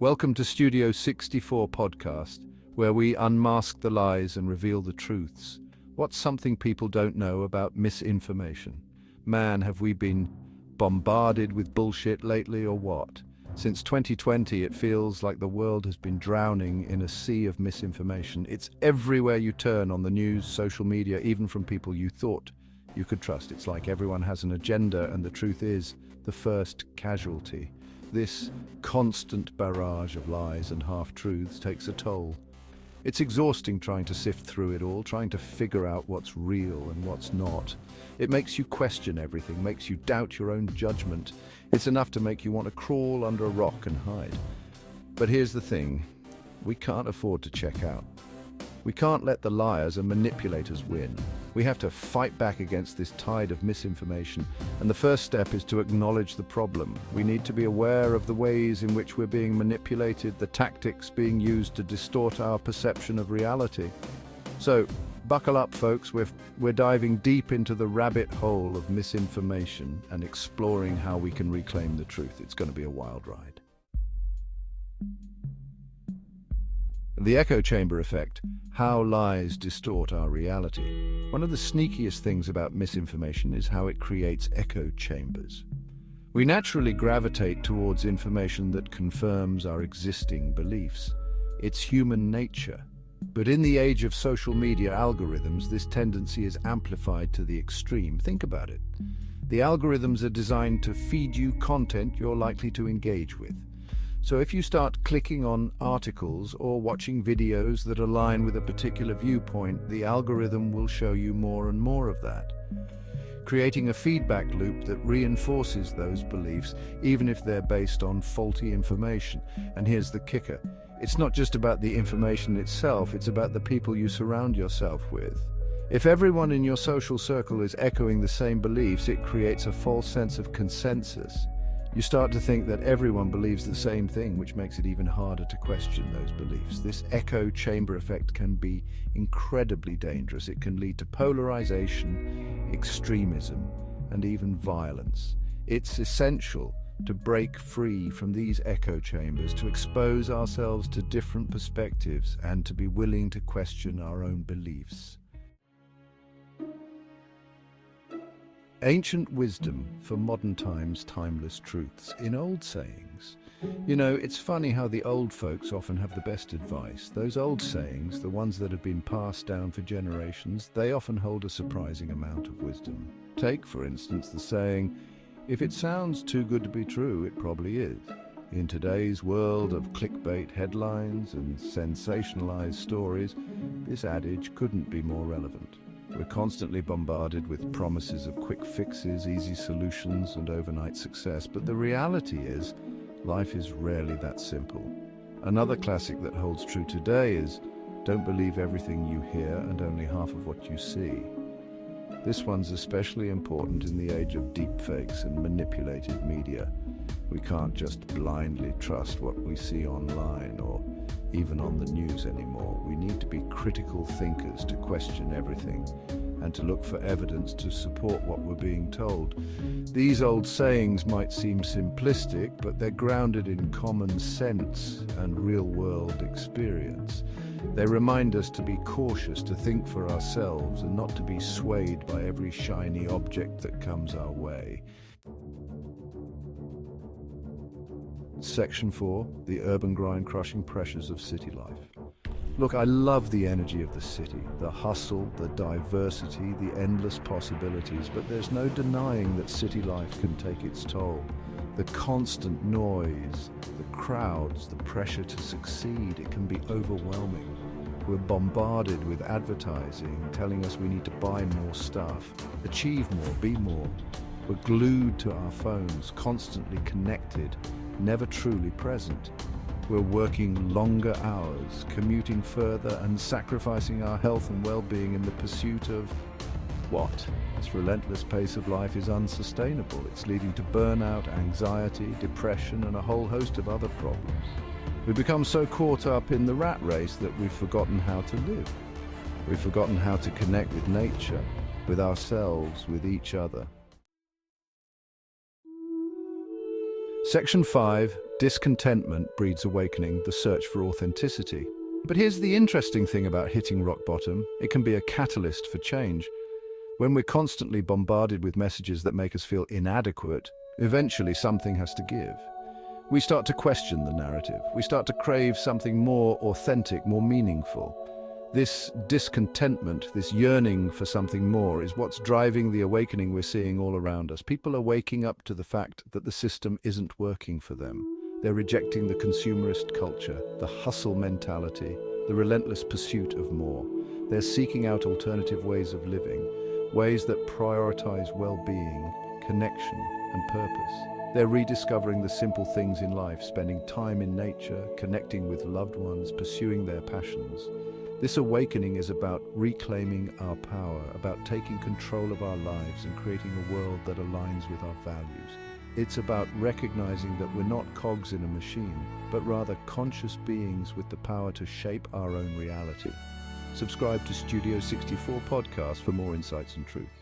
Welcome to Studio 64 podcast, where we unmask the lies and reveal the truths. What's something people don't know about misinformation? Man, have we been bombarded with bullshit lately or what? Since 2020, it feels like the world has been drowning in a sea of misinformation. It's everywhere you turn on the news, social media, even from people you thought you could trust. It's like everyone has an agenda, and the truth is the first casualty. This constant barrage of lies and half-truths takes a toll. It's exhausting trying to sift through it all, trying to figure out what's real and what's not. It makes you question everything, makes you doubt your own judgment. It's enough to make you want to crawl under a rock and hide. But here's the thing, we can't afford to check out. We can't let the liars and manipulators win. We have to fight back against this tide of misinformation, and the first step is to acknowledge the problem. We need to be aware of the ways in which we're being manipulated, the tactics being used to distort our perception of reality. So, buckle up, folks. We're diving deep into the rabbit hole of misinformation and exploring how we can reclaim the truth. It's going to be a wild ride. The echo chamber effect, how lies distort our reality. One of the sneakiest things about misinformation is how it creates echo chambers. We naturally gravitate towards information that confirms our existing beliefs. It's human nature. But in the age of social media algorithms, this tendency is amplified to the extreme. Think about it. The algorithms are designed to feed you content you're likely to engage with. So if you start clicking on articles or watching videos that align with a particular viewpoint, the algorithm will show you more and more of that, creating a feedback loop that reinforces those beliefs, even if they're based on faulty information. And here's the kicker. It's not just about the information itself, it's about the people you surround yourself with. If everyone in your social circle is echoing the same beliefs, it creates a false sense of consensus. You start to think that everyone believes the same thing, which makes it even harder to question those beliefs. This echo chamber effect can be incredibly dangerous. It can lead to polarization, extremism, and even violence. It's essential to break free from these echo chambers, to expose ourselves to different perspectives, and to be willing to question our own beliefs. Ancient wisdom for modern times, timeless truths. In old sayings, it's funny how the old folks often have the best advice. Those old sayings, the ones that have been passed down for generations, they often hold a surprising amount of wisdom. Take, for instance, the saying, "If it sounds too good to be true, it probably is." In today's world of clickbait headlines and sensationalized stories, this adage couldn't be more relevant. We're constantly bombarded with promises of quick fixes, easy solutions, and overnight success. But the reality is, life is rarely that simple. Another classic that holds true today is, don't believe everything you hear and only half of what you see. This one's especially important in the age of deepfakes and manipulated media. We can't just blindly trust what we see online or even on the news anymore. We need to be critical thinkers, to question everything and to look for evidence to support what we're being told. These old sayings might seem simplistic, but they're grounded in common sense and real-world experience. They remind us to be cautious, to think for ourselves, and not to be swayed by every shiny object that comes our way. Section 4, the urban grind-crushing pressures of city life. Look, I love the energy of the city, the hustle, the diversity, the endless possibilities, but there's no denying that city life can take its toll. The constant noise, the crowds, the pressure to succeed, it can be overwhelming. We're bombarded with advertising telling us we need to buy more stuff, achieve more, be more. We're glued to our phones, constantly connected, never truly present. We're working longer hours, commuting further, and sacrificing our health and well-being in the pursuit of what? This relentless pace of life is unsustainable. It's leading to burnout, anxiety, depression, and a whole host of other problems. We've become so caught up in the rat race that we've forgotten how to live. We've forgotten how to connect with nature, with ourselves, with each other. Section 5, Discontentment breeds awakening, the search for authenticity. But here's the interesting thing about hitting rock bottom. It can be a catalyst for change. When we're constantly bombarded with messages that make us feel inadequate, eventually something has to give. We start to question the narrative. We start to crave something more authentic, more meaningful. This discontentment, this yearning for something more, is what's driving the awakening we're seeing all around us. People are waking up to the fact that the system isn't working for them. They're rejecting the consumerist culture, the hustle mentality, the relentless pursuit of more. They're seeking out alternative ways of living, ways that prioritize well-being, connection, and purpose. They're rediscovering the simple things in life, spending time in nature, connecting with loved ones, pursuing their passions. This awakening is about reclaiming our power, about taking control of our lives and creating a world that aligns with our values. It's about recognizing that we're not cogs in a machine, but rather conscious beings with the power to shape our own reality. Subscribe to Studio 64 podcast for more insights and truth.